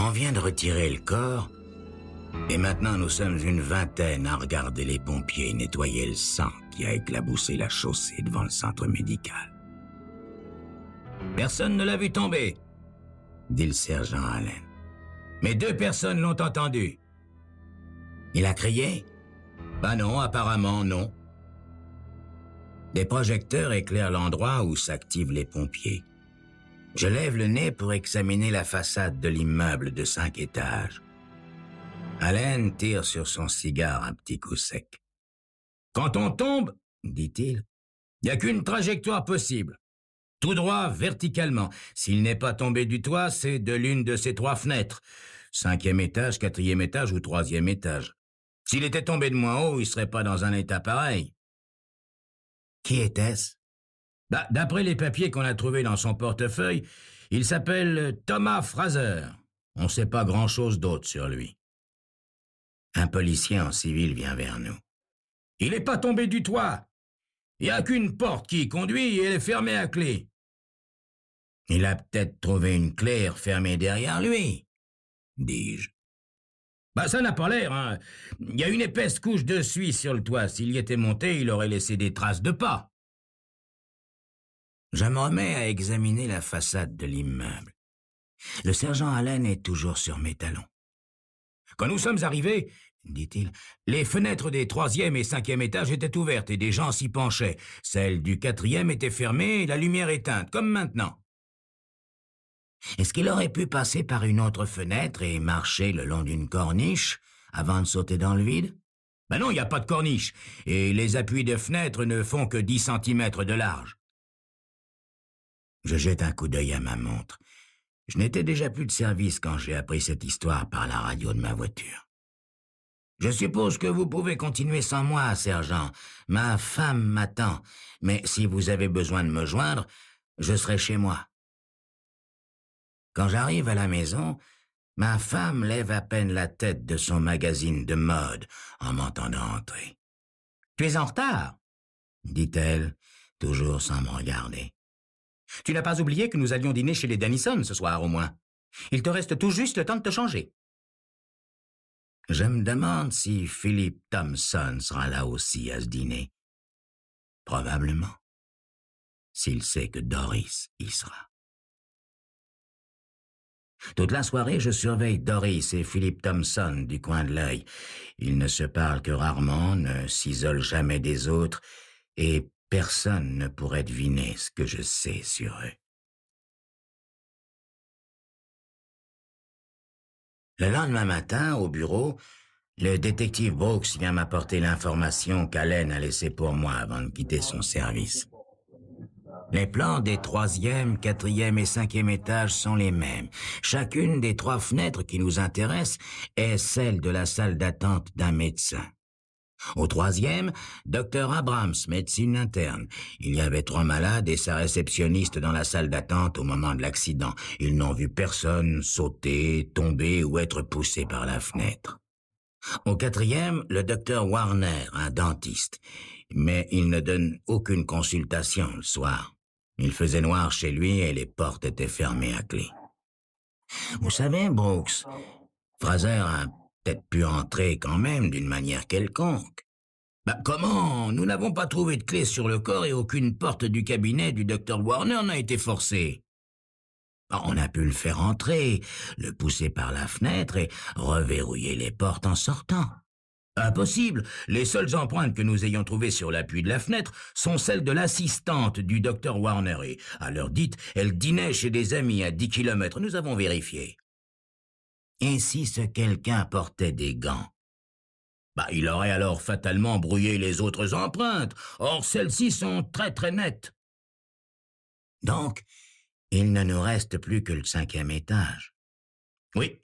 On vient de retirer le corps, et maintenant nous sommes une vingtaine à regarder les pompiers nettoyer le sang qui a éclaboussé la chaussée devant le centre médical. Personne ne l'a vu tomber, dit le sergent Allen. Mais 2 personnes l'ont entendu. Il a crié? Ben non, apparemment non. Des projecteurs éclairent l'endroit où s'activent les pompiers. Je lève le nez pour examiner la façade de l'immeuble de 5 étages. Allen tire sur son cigare un petit coup sec. « Quand on tombe, dit-il, il n'y a qu'une trajectoire possible. Tout droit, verticalement. S'il n'est pas tombé du toit, c'est de l'une de ces 3 fenêtres. 5e étage, 4e étage ou 3e étage. S'il était tombé de moins haut, il ne serait pas dans un état pareil. » Qui était-ce? D'après les papiers qu'on a trouvés dans son portefeuille, il s'appelle Thomas Fraser. On ne sait pas grand-chose d'autre sur lui. Un policier en civil vient vers nous. « Il n'est pas tombé du toit. Il n'y a qu'une porte qui y conduit et elle est fermée à clé. » « Il a peut-être trouvé une clé refermée derrière lui, dis-je. Ça n'a pas l'air, hein. Il y a une épaisse couche de suie sur le toit. S'il y était monté, il aurait laissé des traces de pas. Je me remets à examiner la façade de l'immeuble. Le sergent Allen est toujours sur mes talons. Quand nous sommes arrivés, dit-il, les fenêtres des 3e et 5e étages étaient ouvertes et des gens s'y penchaient. Celle du 4e était fermée et la lumière éteinte, comme maintenant. Est-ce qu'il aurait pu passer par une autre fenêtre et marcher le long d'une corniche avant de sauter dans le vide? Non, il n'y a pas de corniche, et les appuis de fenêtre ne font que 10 cm de large. Je jette un coup d'œil à ma montre. Je n'étais déjà plus de service quand j'ai appris cette histoire par la radio de ma voiture. Je suppose que vous pouvez continuer sans moi, sergent. Ma femme m'attend, mais si vous avez besoin de me joindre, je serai chez moi. Quand j'arrive à la maison, ma femme lève à peine la tête de son magazine de mode en m'entendant entrer. « Tu es en retard ?» dit-elle, toujours sans me regarder. « Tu n'as pas oublié que nous allions dîner chez les Dennison ce soir au moins. Il te reste tout juste le temps de te changer. » Je me demande si Philip Thompson sera là aussi à ce dîner. Probablement, s'il sait que Doris y sera. Toute la soirée, je surveille Doris et Philip Thompson du coin de l'œil. Ils ne se parlent que rarement, ne s'isolent jamais des autres, et personne ne pourrait deviner ce que je sais sur eux. Le lendemain matin, au bureau, le détective Brooks vient m'apporter l'information qu'Allen a laissée pour moi avant de quitter son service. Les plans des 3e, 4e et 5e étages sont les mêmes. Chacune des 3 fenêtres qui nous intéressent est celle de la salle d'attente d'un médecin. Au 3e, Dr Abrams, médecine interne. Il y avait 3 malades et sa réceptionniste dans la salle d'attente au moment de l'accident. Ils n'ont vu personne sauter, tomber ou être poussé par la fenêtre. Au 4e, le docteur Warner, un dentiste. Mais il ne donne aucune consultation le soir. Il faisait noir chez lui et les portes étaient fermées à clé. Vous savez, Brooks, Fraser a peut-être pu entrer quand même d'une manière quelconque. Comment? Nous n'avons pas trouvé de clé sur le corps et aucune porte du cabinet du docteur Warner n'a été forcée. On a pu le faire entrer, le pousser par la fenêtre et reverrouiller les portes en sortant. Impossible. Les seules empreintes que nous ayons trouvées sur l'appui de la fenêtre sont celles de l'assistante du docteur Warner et, à l'heure dite, elle dînait chez des amis à 10 km. Nous avons vérifié. Et si ce quelqu'un portait des gants? Il aurait alors fatalement brouillé les autres empreintes. Or, celles-ci sont très très nettes. Donc, il ne nous reste plus que le 5e étage. Oui,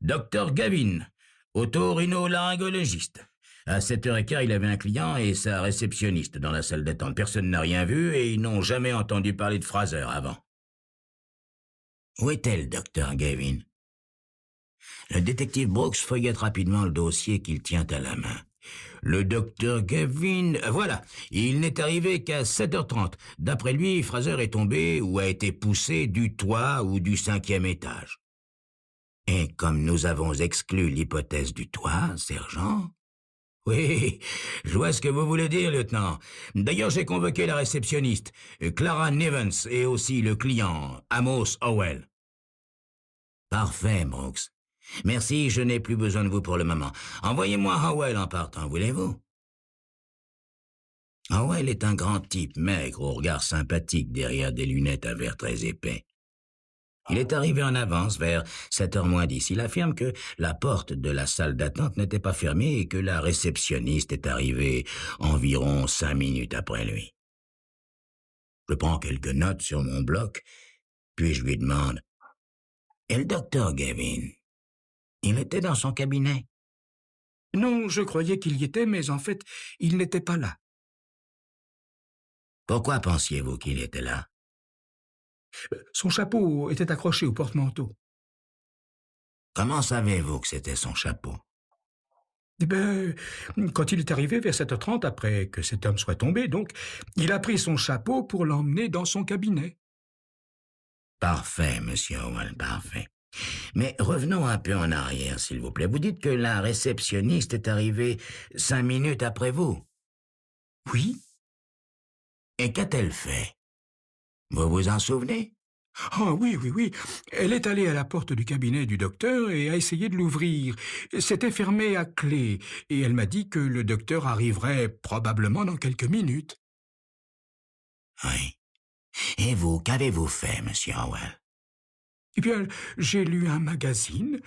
docteur Gavin, otorhinolaryngologiste. À 7h15, il avait un client et sa réceptionniste dans la salle d'attente. Personne n'a rien vu et ils n'ont jamais entendu parler de Fraser avant. Où était le docteur Gavin? Le détective Brooks feuillette rapidement le dossier qu'il tient à la main. Le docteur Gavin... Voilà, il n'est arrivé qu'à 7h30. D'après lui, Fraser est tombé ou a été poussé du toit ou du 5e étage. Et comme nous avons exclu l'hypothèse du toit, sergent... Oui, je vois ce que vous voulez dire, lieutenant. D'ailleurs, j'ai convoqué la réceptionniste, Clara Nevens, et aussi le client, Amos Howell. Parfait, Brooks. Merci, je n'ai plus besoin de vous pour le moment. Envoyez-moi Howell en partant, voulez-vous? Howell est un grand type maigre au regard sympathique derrière des lunettes à verre très épais. Il est arrivé en avance vers 7h moins 10. Il affirme que la porte de la salle d'attente n'était pas fermée et que la réceptionniste est arrivée environ 5 minutes après lui. Je prends quelques notes sur mon bloc, puis je lui demande « Et le docteur Gavin, il était dans son cabinet ?» « Non, je croyais qu'il y était, mais en fait, il n'était pas là. » « Pourquoi pensiez-vous qu'il était là ?» Son chapeau était accroché au porte-manteau. « Comment savez-vous que c'était son chapeau ?» Eh ben, quand il est arrivé vers 7h30, après que cet homme soit tombé, donc, il a pris son chapeau pour l'emmener dans son cabinet. Parfait, monsieur Howell, parfait. Mais revenons un peu en arrière, s'il vous plaît. Vous dites que la réceptionniste est arrivée 5 minutes après vous. Oui. Et qu'a-t-elle fait? Vous vous en souvenez? Ah oui. Elle est allée à la porte du cabinet du docteur et a essayé de l'ouvrir. C'était fermé à clé et elle m'a dit que le docteur arriverait probablement dans quelques minutes. Oui. Et vous, qu'avez-vous fait, monsieur Howell? Eh bien, j'ai lu un magazine.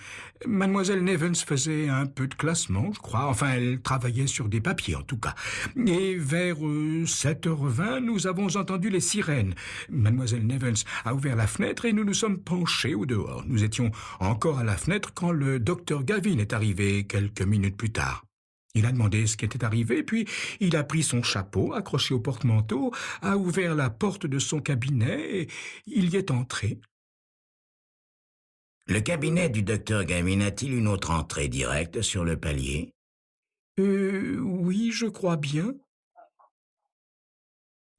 Mademoiselle Nevens faisait un peu de classement, je crois. Enfin, elle travaillait sur des papiers, en tout cas. Et vers 7h20, nous avons entendu les sirènes. Mademoiselle Nevens a ouvert la fenêtre et nous nous sommes penchés au dehors. Nous étions encore à la fenêtre quand le docteur Gavin est arrivé quelques minutes plus tard. Il a demandé ce qui était arrivé, puis il a pris son chapeau, accroché au porte-manteau, a ouvert la porte de son cabinet et il y est entré. Le cabinet du docteur Gavin a-t-il une autre entrée directe sur le palier? Oui, je crois bien.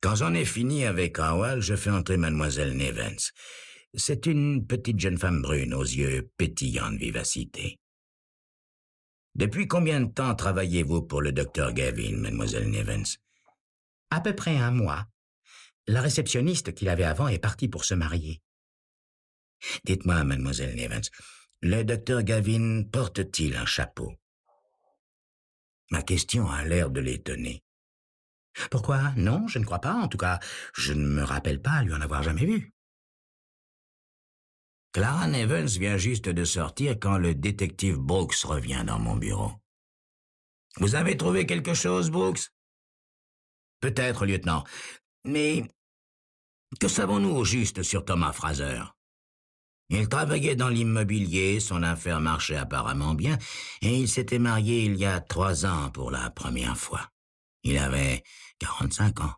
Quand j'en ai fini avec Howell, je fais entrer mademoiselle Nevens. C'est une petite jeune femme brune aux yeux pétillants de vivacité. Depuis combien de temps travaillez-vous pour le docteur Gavin, mademoiselle Nevens? À peu près 1 mois. La réceptionniste qu'il avait avant est partie pour se marier. Dites-moi, mademoiselle Nevens, le docteur Gavin porte-t-il un chapeau? Ma question a l'air de l'étonner. Pourquoi? Non, je ne crois pas. En tout cas, je ne me rappelle pas lui en avoir jamais vu. Clara Nevens vient juste de sortir quand le détective Brooks revient dans mon bureau. Vous avez trouvé quelque chose, Brooks? Peut-être, lieutenant. Mais que savons-nous au juste sur Thomas Fraser? Il travaillait dans l'immobilier, son affaire marchait apparemment bien, et il s'était marié il y a 3 ans pour la première fois. Il avait 45 ans.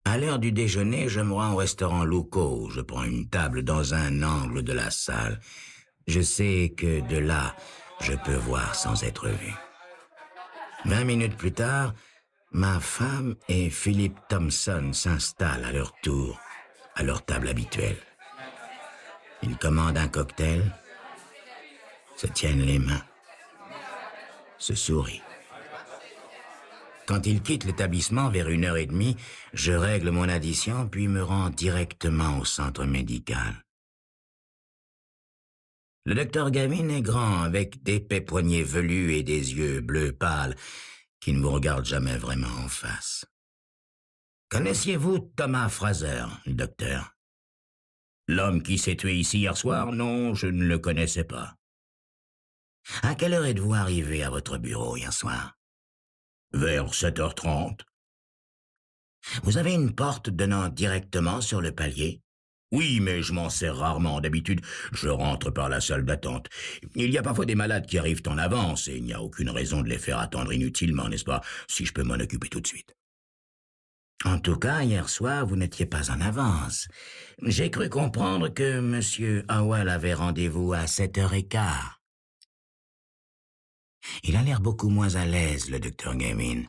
À l'heure du déjeuner, je me rends au restaurant Luco. Je prends une table dans un angle de la salle. Je sais que de là, je peux voir sans être vu. 20 minutes plus tard, ma femme et Philip Thompson s'installent à leur tour, à leur table habituelle. Ils commandent un cocktail, se tiennent les mains, se sourient. Quand ils quittent l'établissement vers 1h30, je règle mon addition puis me rends directement au centre médical. Le docteur Gavin est grand, avec d'épais poignets velus et des yeux bleus pâles qui ne vous regardent jamais vraiment en face. Connaissiez-vous Thomas Fraser, le docteur? L'homme qui s'est tué ici hier soir? Non, je ne le connaissais pas. À quelle heure êtes-vous arrivé à votre bureau hier soir? Vers 7h30. Vous avez une porte donnant directement sur le palier? Oui, mais je m'en sers rarement. D'habitude, je rentre par la salle d'attente. Il y a parfois des malades qui arrivent en avance et il n'y a aucune raison de les faire attendre inutilement, n'est-ce pas, si je peux m'en occuper tout de suite. En tout cas, hier soir, vous n'étiez pas en avance. J'ai cru comprendre que M. Howell avait rendez-vous à 7h15. Il a l'air beaucoup moins à l'aise, le docteur Gavin.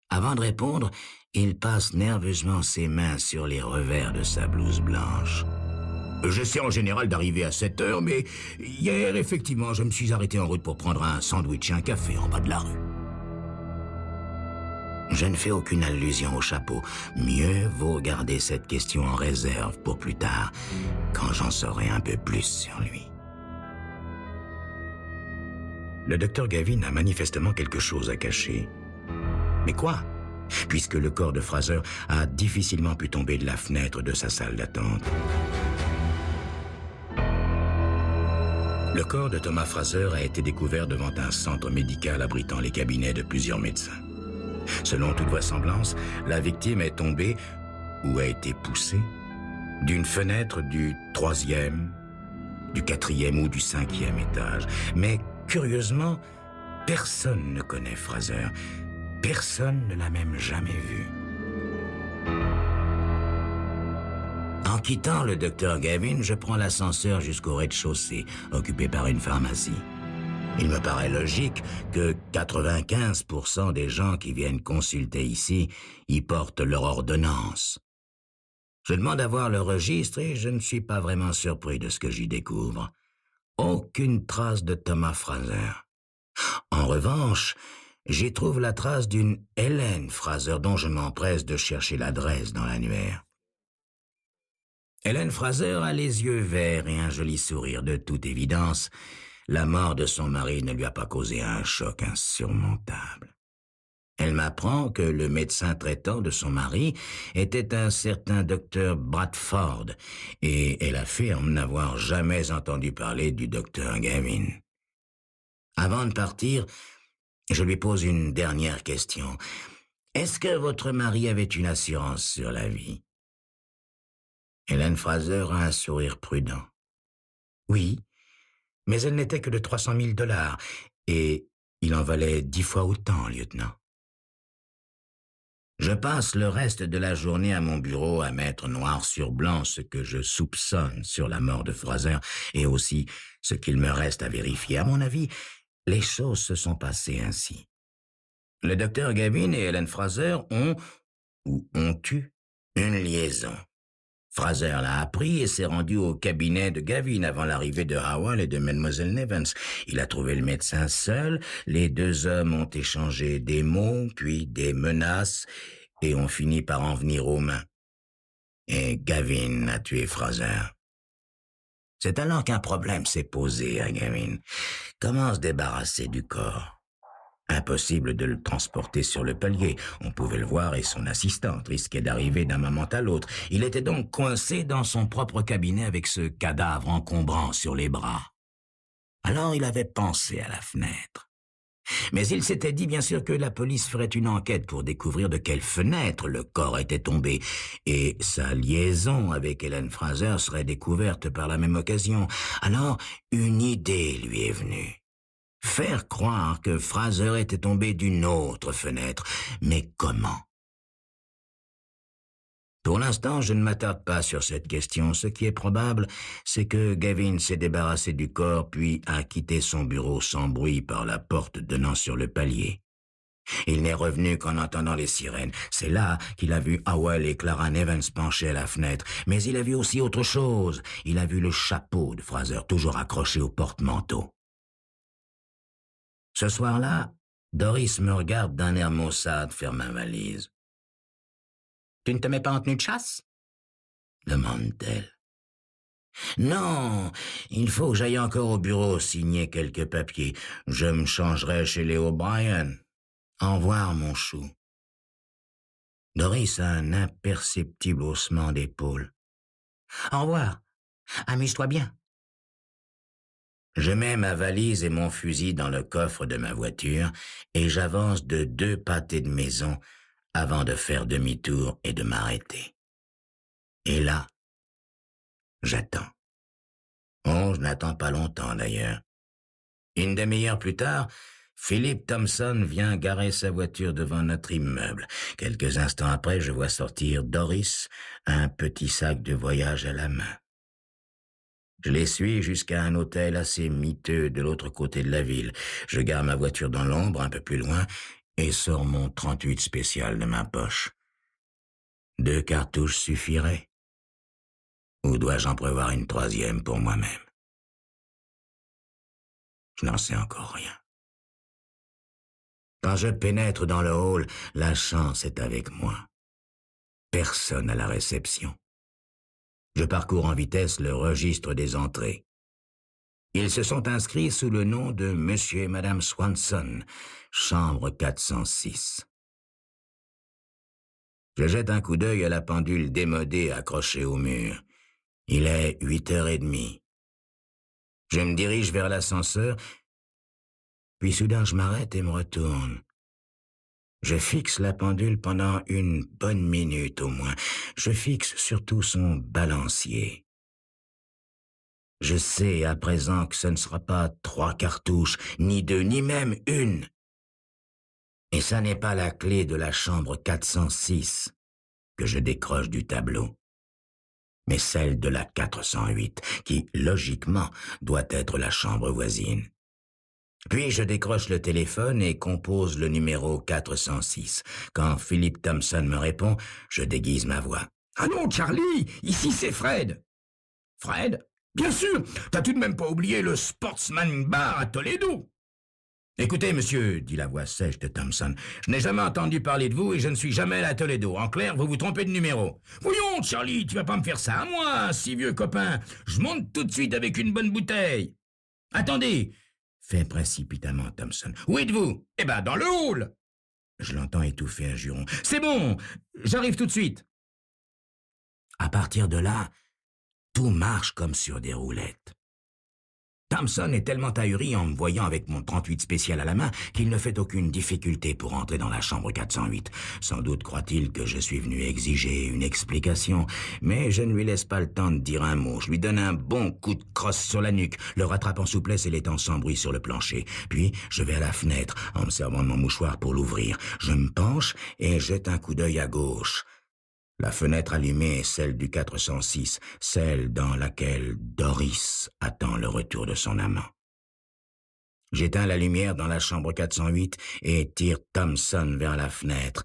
Avant de répondre, il passe nerveusement ses mains sur les revers de sa blouse blanche. J'essaie en général d'arriver à 7 heures, mais hier, effectivement, je me suis arrêté en route pour prendre un sandwich et un café en bas de la rue. Je ne fais aucune allusion au chapeau. Mieux vaut garder cette question en réserve pour plus tard, quand j'en saurai un peu plus sur lui. Le docteur Gavin a manifestement quelque chose à cacher. Mais quoi? Puisque le corps de Fraser a difficilement pu tomber de la fenêtre de sa salle d'attente. Le corps de Thomas Fraser a été découvert devant un centre médical abritant les cabinets de plusieurs médecins. Selon toute vraisemblance, la victime est tombée, ou a été poussée, d'une fenêtre du 3e, du 4e ou du 5e étage. Mais curieusement, personne ne connaît Fraser. Personne ne l'a même jamais vu. En quittant le docteur Gavin, je prends l'ascenseur jusqu'au rez-de-chaussée, occupé par une pharmacie. Il me paraît logique que 95% des gens qui viennent consulter ici y portent leur ordonnance. Je demande à voir le registre et je ne suis pas vraiment surpris de ce que j'y découvre. Aucune trace de Thomas Fraser. En revanche, j'y trouve la trace d'une Hélène Fraser dont je m'empresse de chercher l'adresse dans l'annuaire. Hélène Fraser a les yeux verts et un joli sourire. De toute évidence, la mort de son mari ne lui a pas causé un choc insurmontable. Elle m'apprend que le médecin traitant de son mari était un certain docteur Bradford et elle affirme n'avoir jamais entendu parler du docteur Gavin. Avant de partir, je lui pose une dernière question. Est-ce que votre mari avait une assurance sur la vie? Hélène Fraser a un sourire prudent. Oui, mais elle n'était que de 300 000 $, et il en valait 10 fois autant, lieutenant. Je passe le reste de la journée à mon bureau à mettre noir sur blanc ce que je soupçonne sur la mort de Fraser et aussi ce qu'il me reste à vérifier. À mon avis, les choses se sont passées ainsi. Le docteur Gavin et Hélène Fraser ont eu une liaison. Fraser l'a appris et s'est rendu au cabinet de Gavin avant l'arrivée de Howell et de Mademoiselle Nevens. Il a trouvé le médecin seul, les deux hommes ont échangé des mots, puis des menaces, et ont fini par en venir aux mains. Et Gavin a tué Fraser. C'est alors qu'un problème s'est posé à Gavin. Comment se débarrasser du corps? Impossible de le transporter sur le palier. On pouvait le voir et son assistante risquait d'arriver d'un moment à l'autre. Il était donc coincé dans son propre cabinet avec ce cadavre encombrant sur les bras. Alors il avait pensé à la fenêtre. Mais il s'était dit bien sûr que la police ferait une enquête pour découvrir de quelle fenêtre le corps était tombé, et sa liaison avec Hélène Fraser serait découverte par la même occasion. Alors une idée lui est venue. Faire croire que Fraser était tombé d'une autre fenêtre. Mais comment? Pour l'instant, je ne m'attarde pas sur cette question. Ce qui est probable, c'est que Gavin s'est débarrassé du corps puis a quitté son bureau sans bruit par la porte donnant sur le palier. Il n'est revenu qu'en entendant les sirènes. C'est là qu'il a vu Howell et Clara Nevens penchés à la fenêtre. Mais il a vu aussi autre chose. Il a vu le chapeau de Fraser toujours accroché au porte-manteau. Ce soir-là, Doris me regarde d'un air maussade faire ma valise. « Tu ne te mets pas en tenue de chasse ?» demande-t-elle. « Non, il faut que j'aille encore au bureau signer quelques papiers. Je me changerai chez les O'Brien. Au revoir, mon chou. » Doris a un imperceptible haussement d'épaule. « Au revoir. Amuse-toi bien. » Je mets ma valise et mon fusil dans le coffre de ma voiture et j'avance de 2 pâtés de maison avant de faire demi-tour et de m'arrêter. Et là, j'attends. Oh, je n'attends pas longtemps d'ailleurs. Une demi-heure plus tard, Philip Thompson vient garer sa voiture devant notre immeuble. Quelques instants après, je vois sortir Doris, un petit sac de voyage à la main. Je les suis jusqu'à un hôtel assez miteux de l'autre côté de la ville. Je gare ma voiture dans l'ombre, un peu plus loin, et sors mon 38 spécial de ma poche. 2 cartouches suffiraient? Ou dois-je en prévoir une 3e pour moi-même? Je n'en sais encore rien. Quand je pénètre dans le hall, la chance est avec moi. Personne à la réception. Je parcours en vitesse le registre des entrées. Ils se sont inscrits sous le nom de Monsieur et Madame Swanson, chambre 406. Je jette un coup d'œil à la pendule démodée accrochée au mur. Il est 8h30. Je me dirige vers l'ascenseur, puis soudain je m'arrête et me retourne. Je fixe la pendule pendant une bonne minute au moins. Je fixe surtout son balancier. Je sais à présent que ce ne sera pas 3 cartouches, ni 2, ni même 1. Et ça n'est pas la clé de la chambre 406 que je décroche du tableau, mais celle de la 408, qui, logiquement, doit être la chambre voisine. Puis je décroche le téléphone et compose le numéro 406. Quand Philip Thompson me répond, je déguise ma voix. « Allô, Charlie, ici c'est Fred. »« Fred? Bien sûr, t'as tout de même pas oublié le Sportsman Bar à Toledo. » « Écoutez, monsieur, dit la voix sèche de Thompson, je n'ai jamais entendu parler de vous et je ne suis jamais allé à Toledo. En clair, vous vous trompez de numéro. »« Voyons, Charlie, tu vas pas me faire ça à moi, si vieux copain. Je monte tout de suite avec une bonne bouteille. »« Attendez !» fait précipitamment Thompson. « Où êtes-vous? »« Eh ben, dans le hall !» Je l'entends étouffer un juron. « C'est bon, j'arrive tout de suite. » À partir de là, tout marche comme sur des roulettes. Thompson est tellement ahuri en me voyant avec mon 38 spécial à la main qu'il ne fait aucune difficulté pour entrer dans la chambre 408. Sans doute croit-il que je suis venu exiger une explication, mais je ne lui laisse pas le temps de dire un mot. Je lui donne un bon coup de crosse sur la nuque, le rattrape en souplesse et l'étend sans bruit sur le plancher. Puis je vais à la fenêtre en me servant de mon mouchoir pour l'ouvrir. Je me penche et jette un coup d'œil à gauche. La fenêtre allumée est celle du 406, celle dans laquelle Doris attend le retour de son amant. J'éteins la lumière dans la chambre 408 et tire Thompson vers la fenêtre.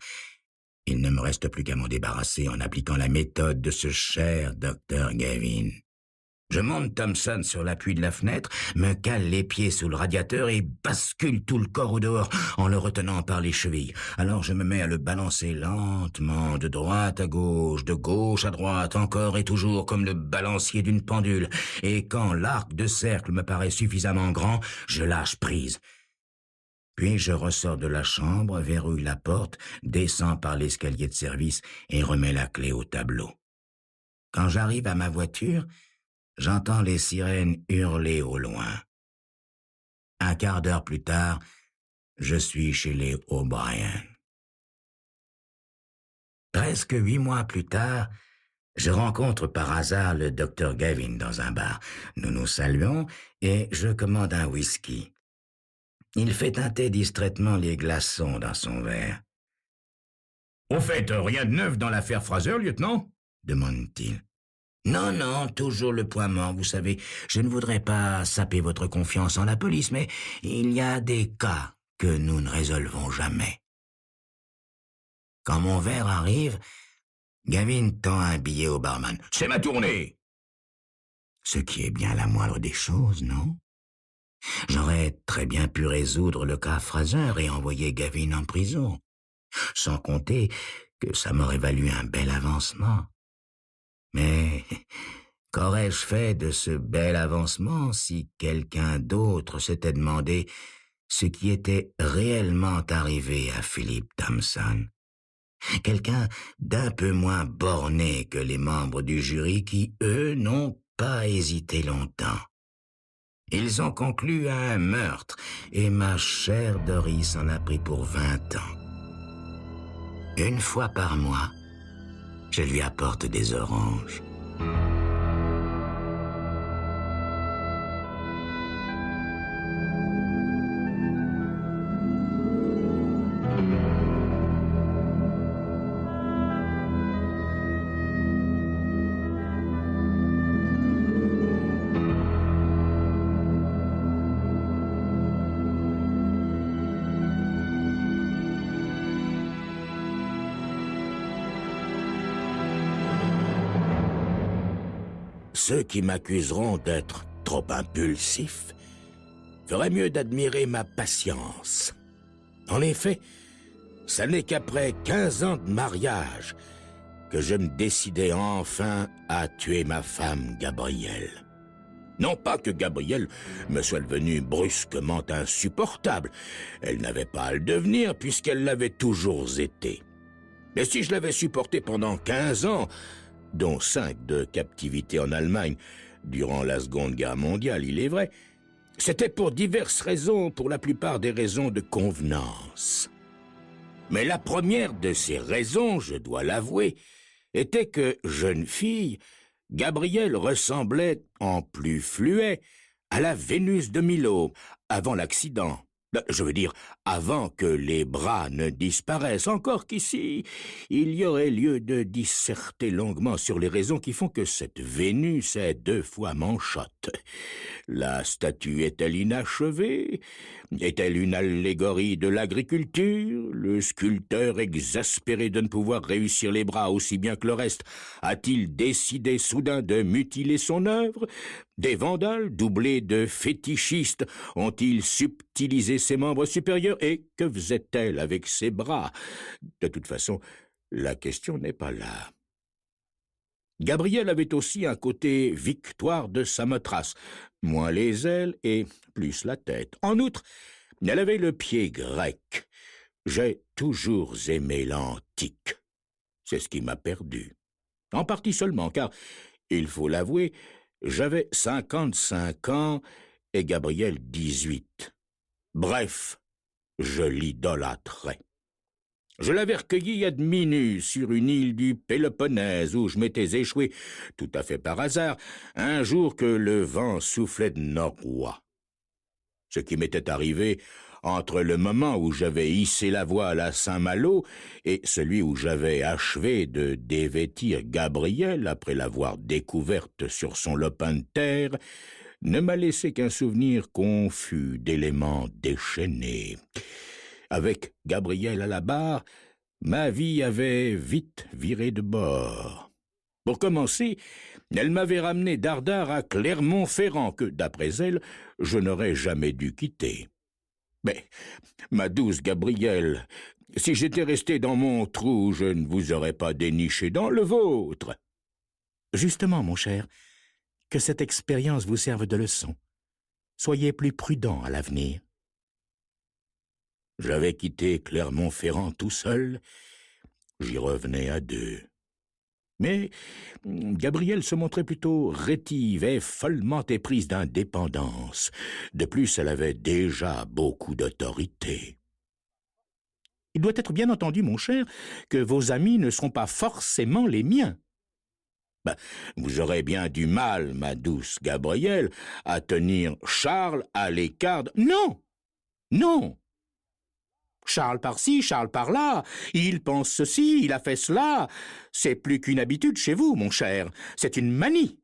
Il ne me reste plus qu'à m'en débarrasser en appliquant la méthode de ce cher Dr. Gavin. Je monte Thompson sur l'appui de la fenêtre, me cale les pieds sous le radiateur et bascule tout le corps au dehors en le retenant par les chevilles. Alors je me mets à le balancer lentement, de droite à gauche, de gauche à droite, encore et toujours comme le balancier d'une pendule. Et quand l'arc de cercle me paraît suffisamment grand, je lâche prise. Puis je ressors de la chambre, verrouille la porte, descends par l'escalier de service et remets la clé au tableau. Quand j'arrive à ma voiture, j'entends les sirènes hurler au loin. Un quart d'heure plus tard, je suis chez les O'Brien. Presque 8 mois plus tard, je rencontre par hasard le Dr. Gavin dans un bar. Nous nous saluons et je commande un whisky. Il fait teinter distraitement les glaçons dans son verre. « Au fait, rien de neuf dans l'affaire Fraser, lieutenant ?» demande-t-il. Non, non, toujours le point mort, vous savez. Je ne voudrais pas saper votre confiance en la police, mais il y a des cas que nous ne résolvons jamais. Quand mon verre arrive, Gavin tend un billet au barman. « C'est ma tournée !» Ce qui est bien la moindre des choses, non? J'aurais très bien pu résoudre le cas Fraser et envoyer Gavin en prison. Sans compter que ça m'aurait valu un bel avancement. Mais qu'aurais-je fait de ce bel avancement si quelqu'un d'autre s'était demandé ce qui était réellement arrivé à Philip Thompson? Quelqu'un d'un peu moins borné que les membres du jury qui, eux, n'ont pas hésité longtemps. Ils ont conclu à un meurtre et ma chère Doris en a pris pour 20 ans. Une fois par mois, je lui apporte des oranges. ceux qui m'accuseront d'être trop impulsif feraient mieux d'admirer ma patience. En effet, ça n'est qu'après 15 ans de mariage que je me décidai enfin à tuer ma femme Gabrielle. Non pas que Gabrielle me soit devenue brusquement insupportable, elle n'avait pas à le devenir puisqu'elle l'avait toujours été. Mais si je l'avais supportée pendant 15 ans, dont 5 de captivité en Allemagne durant la Seconde Guerre mondiale, il est vrai, c'était pour diverses raisons, pour la plupart des raisons de convenance. Mais la première de ces raisons, je dois l'avouer, était que, jeune fille, Gabrielle ressemblait, en plus fluet, à la Vénus de Milo, avant l'accident. Je veux dire, avant que les bras ne disparaissent, encore qu'ici, il y aurait lieu de disserter longuement sur les raisons qui font que cette Vénus est 2 fois manchotte. La statue est-elle inachevée? Est-elle une allégorie de l'agriculture? Le sculpteur, exaspéré de ne pouvoir réussir les bras aussi bien que le reste, a-t-il décidé soudain de mutiler son œuvre? Des vandales, doublés de fétichistes, ont-ils subtilisé ses membres supérieurs? Et que faisait-elle avec ses bras? De toute façon, la question n'est pas là. Gabrielle avait aussi un côté Victoire de Samothrace, moins les ailes et plus la tête. En outre, elle avait le pied grec. J'ai toujours aimé l'antique. C'est ce qui m'a perdu. En partie seulement, car, il faut l'avouer, j'avais 55 ans et Gabrielle 18. Bref, je l'idolâtrais. Je l'avais recueilli à demi-nu sur une île du Péloponnèse où je m'étais échoué, tout à fait par hasard, un jour que le vent soufflait de nord-ouest. Ce qui m'était arrivé entre le moment où j'avais hissé la voile à Saint-Malo et celui où j'avais achevé de dévêtir Gabrielle après l'avoir découverte sur son lopin de terre, ne m'a laissé qu'un souvenir confus d'éléments déchaînés. Avec Gabrielle à la barre, ma vie avait vite viré de bord. Pour commencer, elle m'avait ramené dardard à Clermont-Ferrand que, d'après elle, je n'aurais jamais dû quitter. Mais, ma douce Gabrielle, si j'étais resté dans mon trou, je ne vous aurais pas déniché dans le vôtre. Justement, mon cher, que cette expérience vous serve de leçon. Soyez plus prudent à l'avenir. J'avais quitté Clermont-Ferrand tout seul, j'y revenais à 2. Mais Gabrielle se montrait plutôt rétive et follement éprise d'indépendance. De plus, elle avait déjà beaucoup d'autorité. Il doit être bien entendu, mon cher, que vos amis ne seront pas forcément les miens. Vous aurez bien du mal, ma douce Gabrielle, à tenir Charles à l'écart. Non! Non! Charles par-ci, Charles par-là, il pense ceci, il a fait cela. C'est plus qu'une habitude chez vous, mon cher, c'est une manie.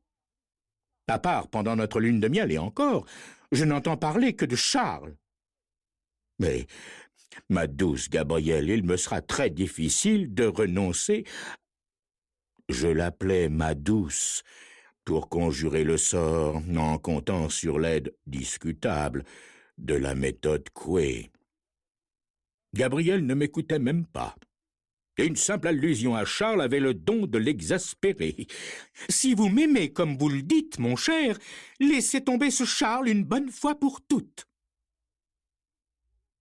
À part pendant notre lune de miel et encore, je n'entends parler que de Charles. Mais, ma douce Gabrielle, il me sera très difficile de renoncer. Je l'appelais ma douce pour conjurer le sort en comptant sur l'aide discutable de la méthode Coué. Gabrielle ne m'écoutait même pas. Et une simple allusion à Charles avait le don de l'exaspérer. Si vous m'aimez comme vous le dites, mon cher, laissez tomber ce Charles une bonne fois pour toutes.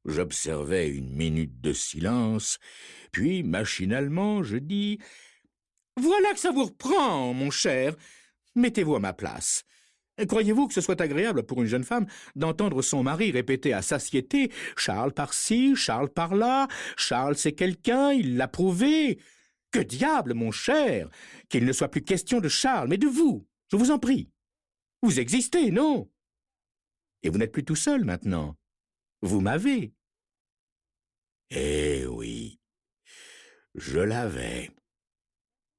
J'observai une minute de silence, puis machinalement je dis « Voilà que ça vous reprend, mon cher. Mettez-vous à ma place. Croyez-vous que ce soit agréable pour une jeune femme d'entendre son mari répéter à satiété « Charles par-ci, Charles par-là, Charles c'est quelqu'un, il l'a prouvé. » Que diable, mon cher, qu'il ne soit plus question de Charles, mais de vous, je vous en prie. Vous existez, non? Et vous n'êtes plus tout seul maintenant. Vous m'avez. Eh oui, je l'avais.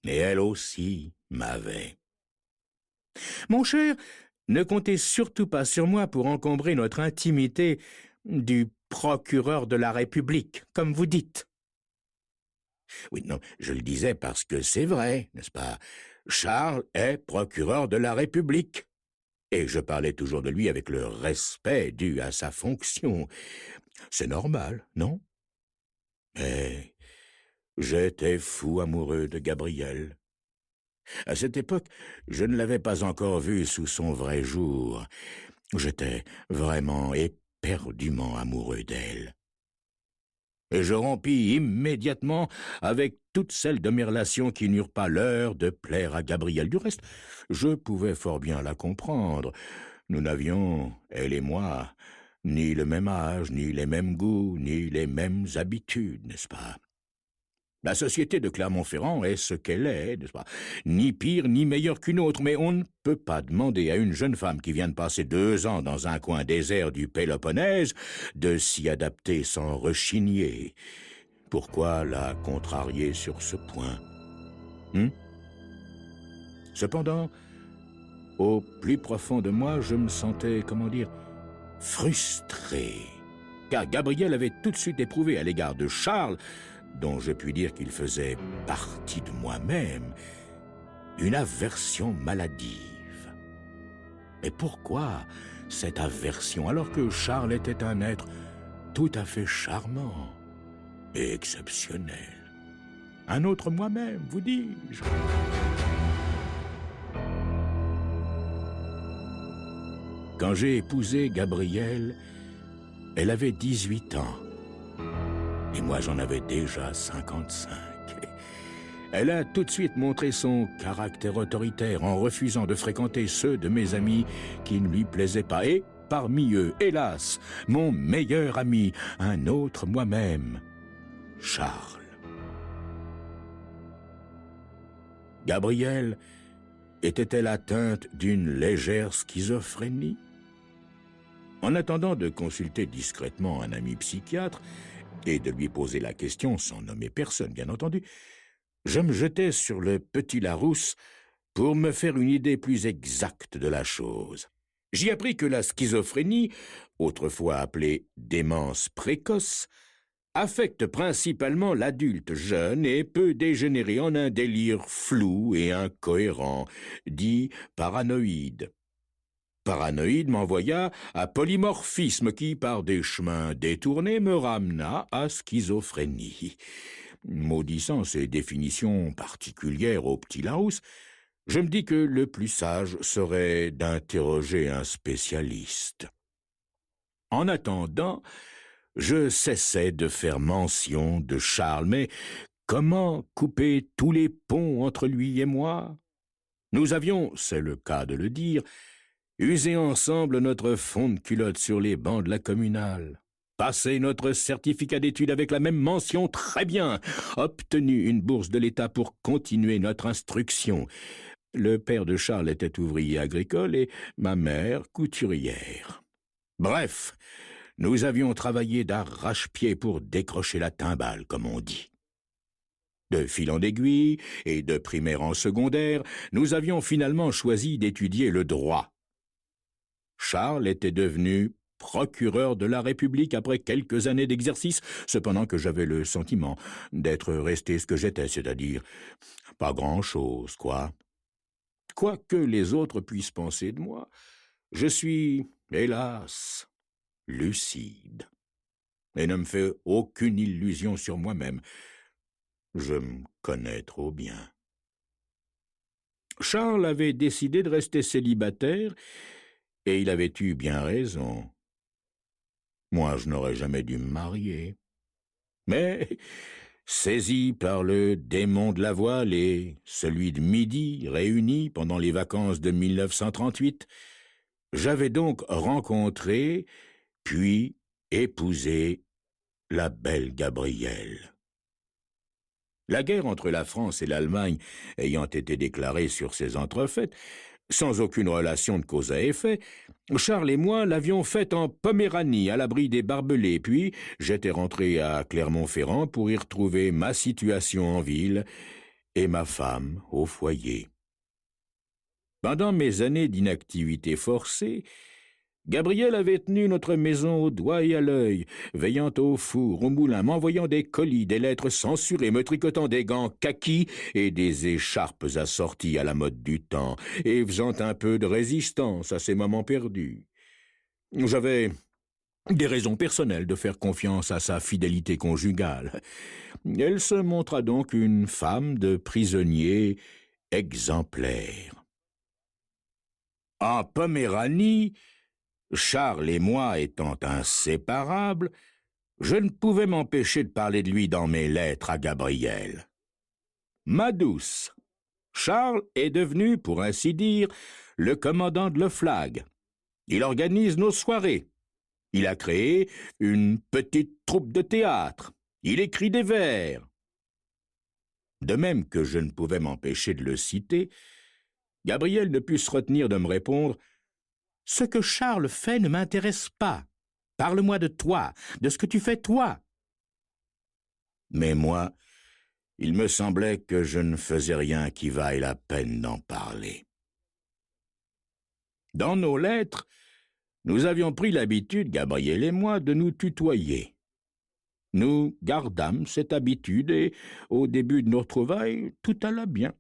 Et elle aussi m'avait. Mon cher, ne comptez surtout pas sur moi pour encombrer notre intimité du procureur de la République, comme vous dites. Oui, non, je le disais parce que c'est vrai, n'est-ce pas? Charles est procureur de la République. Et je parlais toujours de lui avec le respect dû à sa fonction. C'est normal, non? Mais j'étais fou amoureux de Gabrielle. À cette époque, je ne l'avais pas encore vue sous son vrai jour. J'étais vraiment éperdument amoureux d'elle. Et je rompis immédiatement avec toutes celles de mes relations qui n'eurent pas l'heure de plaire à Gabrielle. Du reste, je pouvais fort bien la comprendre. Nous n'avions, elle et moi, ni le même âge, ni les mêmes goûts, ni les mêmes habitudes, n'est-ce pas? La société de Clermont-Ferrand est ce qu'elle est, n'est-ce pas? Ni pire ni meilleure qu'une autre, mais on ne peut pas demander à une jeune femme qui vient de passer 2 ans dans un coin désert du Péloponnèse de s'y adapter sans rechigner. Pourquoi la contrarier sur ce point? Cependant, au plus profond de moi, je me sentais, frustré. Car Gabrielle avait tout de suite éprouvé à l'égard de Charles, dont je puis dire qu'il faisait partie de moi-même, une aversion maladive. Mais pourquoi cette aversion, alors que Charles était un être tout à fait charmant et exceptionnel? Un autre moi-même, vous dis-je. Quand j'ai épousé Gabrielle, elle avait 18 ans. Et moi, j'en avais déjà 55. Elle a tout de suite montré son caractère autoritaire en refusant de fréquenter ceux de mes amis qui ne lui plaisaient pas. Et parmi eux, hélas, mon meilleur ami, un autre moi-même, Charles. Gabrielle était-elle atteinte d'une légère schizophrénie? En attendant de consulter discrètement un ami psychiatre, et de lui poser la question sans nommer personne, bien entendu, je me jetais sur le petit Larousse pour me faire une idée plus exacte de la chose. J'y appris que la schizophrénie, autrefois appelée démence précoce, affecte principalement l'adulte jeune et peut dégénérer en un délire flou et incohérent, dit paranoïde. Paranoïde m'envoya à polymorphisme qui, par des chemins détournés, me ramena à schizophrénie. Maudissant ces définitions particulières au petit Larousse, je me dis que le plus sage serait d'interroger un spécialiste. En attendant, je cessais de faire mention de Charles, mais comment couper tous les ponts entre lui et moi? Nous avions, c'est le cas de le dire, usé ensemble notre fond de culotte sur les bancs de la communale, passé notre certificat d'études avec la même mention très bien, obtenu une bourse de l'État pour continuer notre instruction. Le père de Charles était ouvrier agricole et ma mère couturière. Bref, nous avions travaillé d'arrache-pied pour décrocher la timbale, comme on dit. De fil en aiguille et de primaire en secondaire, nous avions finalement choisi d'étudier le droit. Charles était devenu procureur de la République après quelques années d'exercice, cependant que j'avais le sentiment d'être resté ce que j'étais, c'est-à-dire pas grand-chose, quoi. Quoi que les autres puissent penser de moi, je suis, hélas, lucide, et ne me fais aucune illusion sur moi-même. Je me connais trop bien. Charles avait décidé de rester célibataire, et il avait eu bien raison. Moi, je n'aurais jamais dû me marier. Mais, saisi par le démon de la voile et celui de Midi, réunis pendant les vacances de 1938, j'avais donc rencontré, puis épousé la belle Gabrielle. La guerre entre la France et l'Allemagne ayant été déclarée sur ces entrefaites, sans aucune relation de cause à effet, Charles et moi l'avions faite en Poméranie, à l'abri des barbelés, puis j'étais rentré à Clermont-Ferrand pour y retrouver ma situation en ville et ma femme au foyer. Pendant mes années d'inactivité forcée, Gabriel avait tenu notre maison au doigt et à l'œil, veillant au four, au moulin, m'envoyant des colis, des lettres censurées, me tricotant des gants kaki et des écharpes assorties à la mode du temps, et faisant un peu de résistance à ces moments perdus. J'avais des raisons personnelles de faire confiance à sa fidélité conjugale. Elle se montra donc une femme de prisonnier exemplaire. En Poméranie, Charles et moi étant inséparables, je ne pouvais m'empêcher de parler de lui dans mes lettres à Gabriel. Ma douce, Charles est devenu, pour ainsi dire, le commandant de l'Oflag. Il organise nos soirées. Il a créé une petite troupe de théâtre. Il écrit des vers. De même que je ne pouvais m'empêcher de le citer, Gabriel ne put se retenir de me répondre « Ce que Charles fait ne m'intéresse pas. Parle-moi de toi, de ce que tu fais toi. » Mais moi, il me semblait que je ne faisais rien qui vaille la peine d'en parler. Dans nos lettres, nous avions pris l'habitude, Gabriel et moi, de nous tutoyer. Nous gardâmes cette habitude et, au début de nos trouvailles, tout alla bien.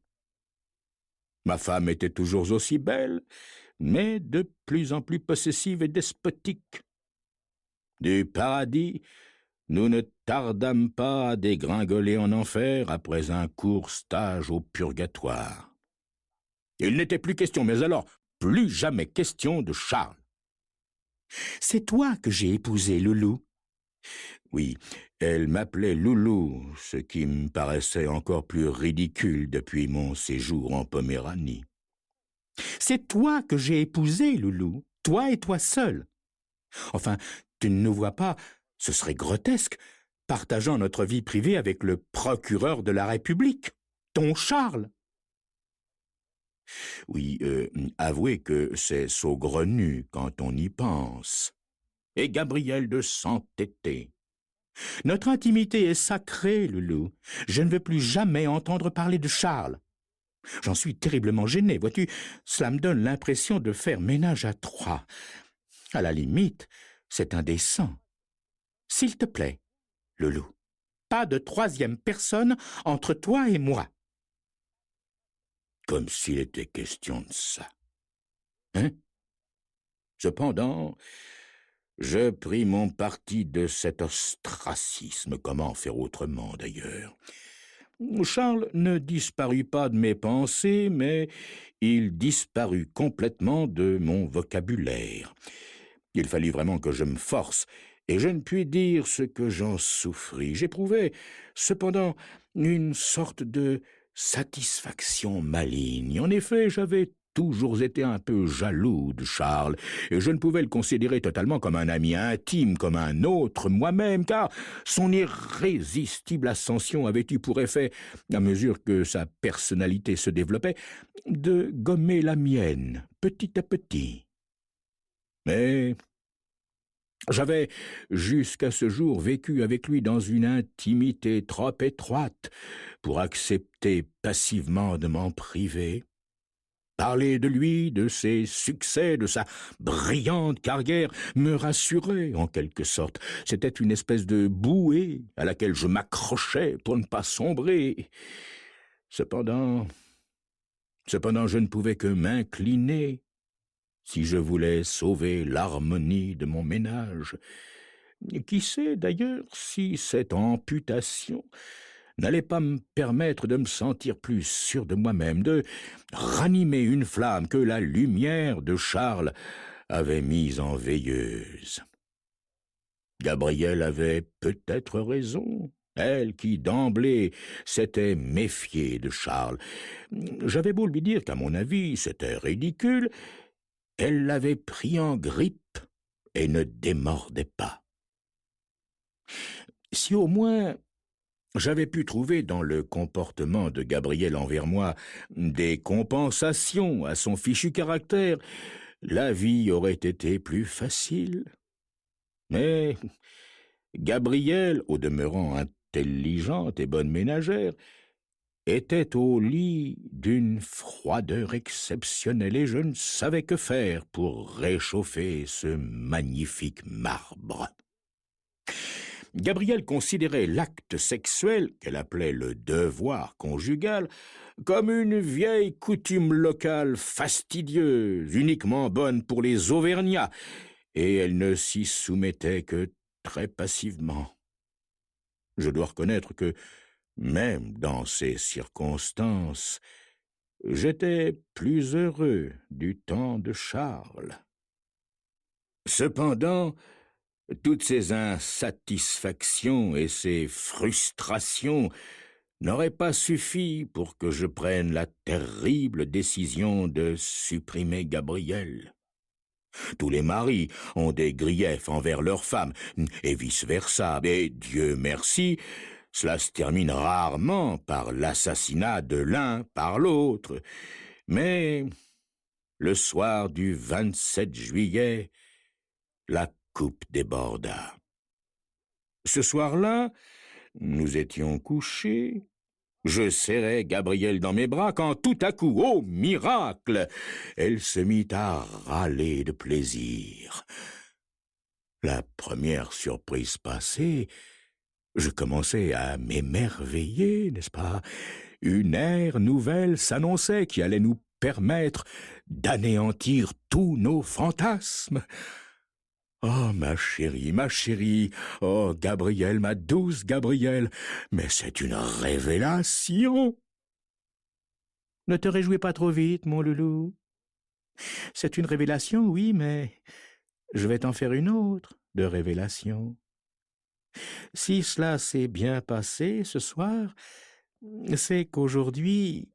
Ma femme était toujours aussi belle, mais de plus en plus possessive et despotique. Du paradis, nous ne tardâmes pas à dégringoler en enfer après un court stage au purgatoire. Il n'était plus question, mais alors, plus jamais question de Charles. « C'est toi que j'ai épousé, Loulou. » Oui, elle m'appelait Loulou, ce qui me paraissait encore plus ridicule depuis mon séjour en Poméranie. « C'est toi que j'ai épousé, Loulou, toi et toi seul. Enfin, tu ne nous vois pas, ce serait grotesque, partageant notre vie privée avec le procureur de la République, ton Charles. » Oui, avouez que c'est saugrenu quand on y pense. Et Gabriel de s'entêter. Notre intimité est sacrée, Loulou. Je ne veux plus jamais entendre parler de Charles. J'en suis terriblement gêné, vois-tu. Cela me donne l'impression de faire ménage à trois. À la limite, c'est indécent. S'il te plaît, Loulou, pas de troisième personne entre toi et moi. Comme s'il était question de ça. Hein? Cependant, je pris mon parti de cet ostracisme. Comment faire autrement, d'ailleurs? Charles ne disparut pas de mes pensées, mais il disparut complètement de mon vocabulaire. Il fallut vraiment que je me force, et je ne puis dire ce que j'en souffris. J'éprouvais, cependant, une sorte de satisfaction maligne. En effet, j'avais toujours été un peu jaloux de Charles, et je ne pouvais le considérer totalement comme un ami intime, comme un autre moi-même, car son irrésistible ascension avait eu pour effet, à mesure que sa personnalité se développait, de gommer la mienne, petit à petit. Mais j'avais, jusqu'à ce jour, vécu avec lui dans une intimité trop étroite pour accepter passivement de m'en priver. Parler de lui, de ses succès, de sa brillante carrière, me rassurait en quelque sorte. C'était une espèce de bouée à laquelle je m'accrochais pour ne pas sombrer. Cependant, je ne pouvais que m'incliner si je voulais sauver l'harmonie de mon ménage. Qui sait d'ailleurs si cette amputation n'allait pas me permettre de me sentir plus sûr de moi-même, de ranimer une flamme que la lumière de Charles avait mise en veilleuse. Gabrielle avait peut-être raison, elle qui, d'emblée, s'était méfiée de Charles. J'avais beau lui dire qu'à mon avis, c'était ridicule, elle l'avait pris en grippe et ne démordait pas. Si au moins j'avais pu trouver dans le comportement de Gabriel envers moi des compensations à son fichu caractère, la vie aurait été plus facile. Mais Gabrielle, au demeurant intelligente et bonne ménagère, était au lit d'une froideur exceptionnelle et je ne savais que faire pour réchauffer ce magnifique marbre. Gabrielle considérait l'acte sexuel, qu'elle appelait le devoir conjugal, comme une vieille coutume locale fastidieuse, uniquement bonne pour les Auvergnats, et elle ne s'y soumettait que très passivement. Je dois reconnaître que, même dans ces circonstances, j'étais plus heureux du temps de Charles. Cependant, toutes ces insatisfactions et ces frustrations n'auraient pas suffi pour que je prenne la terrible décision de supprimer Gabrielle. Tous les maris ont des griefs envers leurs femmes, et vice-versa, et Dieu merci, cela se termine rarement par l'assassinat de l'un par l'autre. Mais le soir du 27 juillet, la coupe déborda. Ce soir-là, nous étions couchés. Je serrais Gabrielle dans mes bras quand tout à coup, oh miracle, elle se mit à râler de plaisir. La première surprise passée, je commençais à m'émerveiller, n'est-ce pas? Une ère nouvelle s'annonçait qui allait nous permettre d'anéantir tous nos fantasmes. Oh, ma chérie, oh, Gabrielle, ma douce Gabrielle, mais c'est une révélation! Ne te réjouis pas trop vite, mon loulou. C'est une révélation, oui, mais je vais t'en faire une autre de révélation. Si cela s'est bien passé ce soir, c'est qu'aujourd'hui,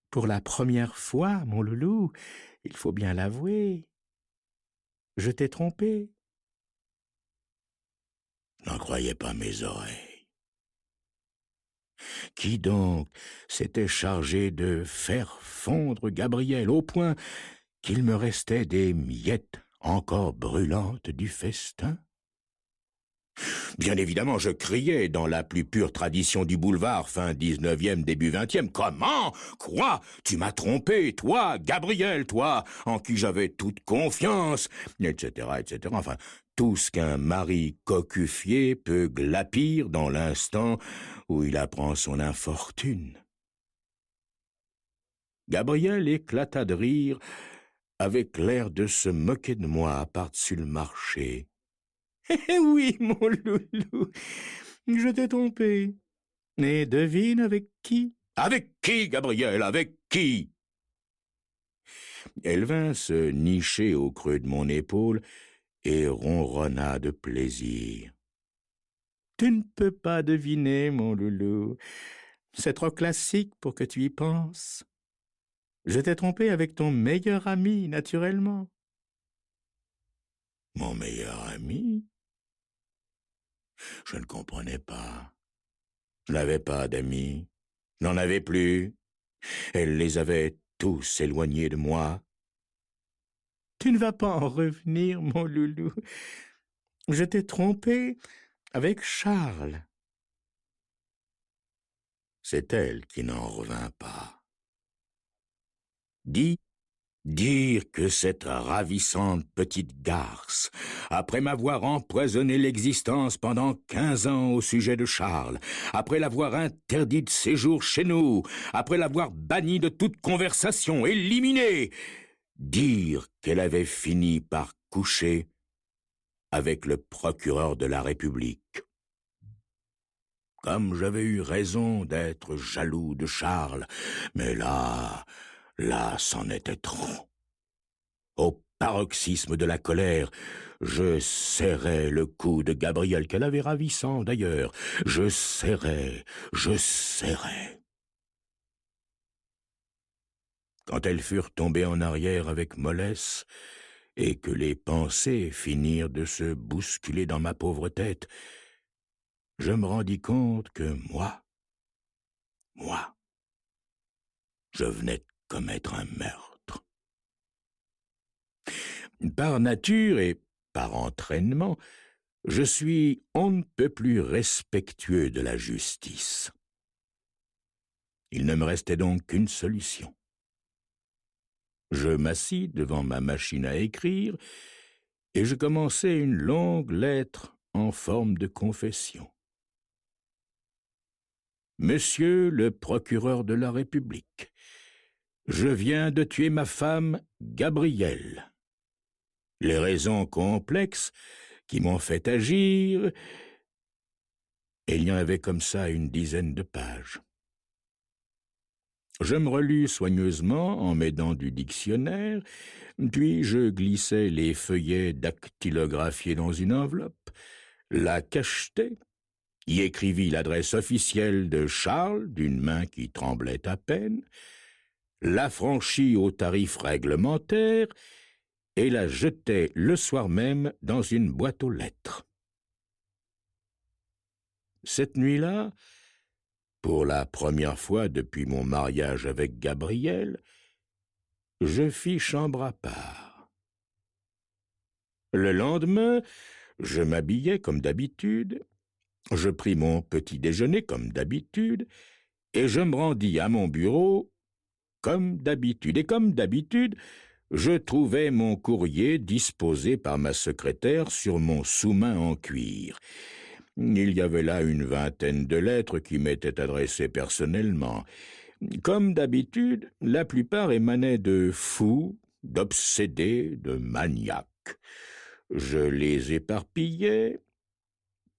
pour la première fois, mon loulou, il faut bien l'avouer, je t'ai trompé. N'en croyais pas mes oreilles. Qui donc s'était chargé de faire fondre Gabrielle au point qu'il me restait des miettes encore brûlantes du festin? Bien évidemment, je criais dans la plus pure tradition du boulevard, fin 19e, début 20e. Comment? Quoi? Tu m'as trompé, toi, Gabrielle, toi, en qui j'avais toute confiance, etc., etc. Enfin, tout ce qu'un mari cocufié peut glapir dans l'instant où il apprend son infortune. Gabrielle éclata de rire avec l'air de se moquer de moi par-dessus le marché. « Eh oui, mon loulou, je t'ai trompé. Et devine avec qui? »« Avec qui, Gabrielle, avec qui ?» Elle vint se nicher au creux de mon épaule et ronronna de plaisir. « Tu ne peux pas deviner, mon loulou. C'est trop classique pour que tu y penses. Je t'ai trompé avec ton meilleur ami, naturellement. »« Mon meilleur ami ?» Je ne comprenais pas. Je n'avais pas d'amis. Je n'en avais plus. Elle les avait tous éloignés de moi. Tu ne vas pas en revenir, mon loulou. Je t'ai trompé avec Charles. C'est elle qui n'en revint pas. Dire que cette ravissante petite garce, après m'avoir empoisonné l'existence pendant 15 ans au sujet de Charles, après l'avoir interdit de séjour chez nous, après l'avoir banni de toute conversation, éliminé, dire qu'elle avait fini par coucher avec le procureur de la République. Comme j'avais eu raison d'être jaloux de Charles, mais là, c'en était trop. Au paroxysme de la colère, je serrais le cou de Gabrielle, qu'elle avait ravissant d'ailleurs. Je serrais. Quand elles furent tombées en arrière avec mollesse, et que les pensées finirent de se bousculer dans ma pauvre tête, je me rendis compte que moi, je venais de commettre un meurtre. Par nature et par entraînement, je suis on ne peut plus respectueux de la justice. Il ne me restait donc qu'une solution. Je m'assis devant ma machine à écrire et je commençai une longue lettre en forme de confession. Monsieur le procureur de la République, je viens de tuer ma femme, Gabrielle. Les raisons complexes qui m'ont fait agir, et il y en avait comme ça une dizaine de pages. Je me relus soigneusement en m'aidant du dictionnaire, puis je glissai les feuillets dactylographiés dans une enveloppe, la cachetai, y écrivis l'adresse officielle de Charles d'une main qui tremblait à peine, l'affranchis au tarif réglementaire et la jetai le soir même dans une boîte aux lettres. Cette nuit-là, pour la première fois depuis mon mariage avec Gabrielle, je fis chambre à part. Le lendemain, je m'habillai comme d'habitude, je pris mon petit déjeuner comme d'habitude, et je me rendis à mon bureau comme d'habitude. Et comme d'habitude, je trouvai mon courrier disposé par ma secrétaire sur mon sous-main en cuir. Il y avait là une vingtaine de lettres qui m'étaient adressées personnellement. Comme d'habitude, la plupart émanaient de fous, d'obsédés, de maniaques. Je les éparpillai,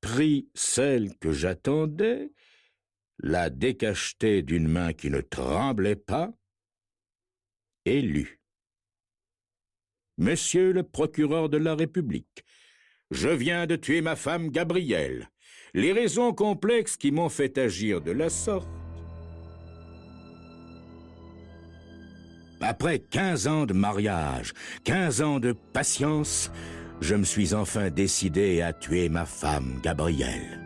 pris celle que j'attendais, la décachetai d'une main qui ne tremblait pas, et lus. Monsieur le procureur de la République, je viens de tuer ma femme Gabrielle. Les raisons complexes qui m'ont fait agir de la sorte. Après 15 ans de mariage, 15 ans de patience, je me suis enfin décidé à tuer ma femme Gabrielle.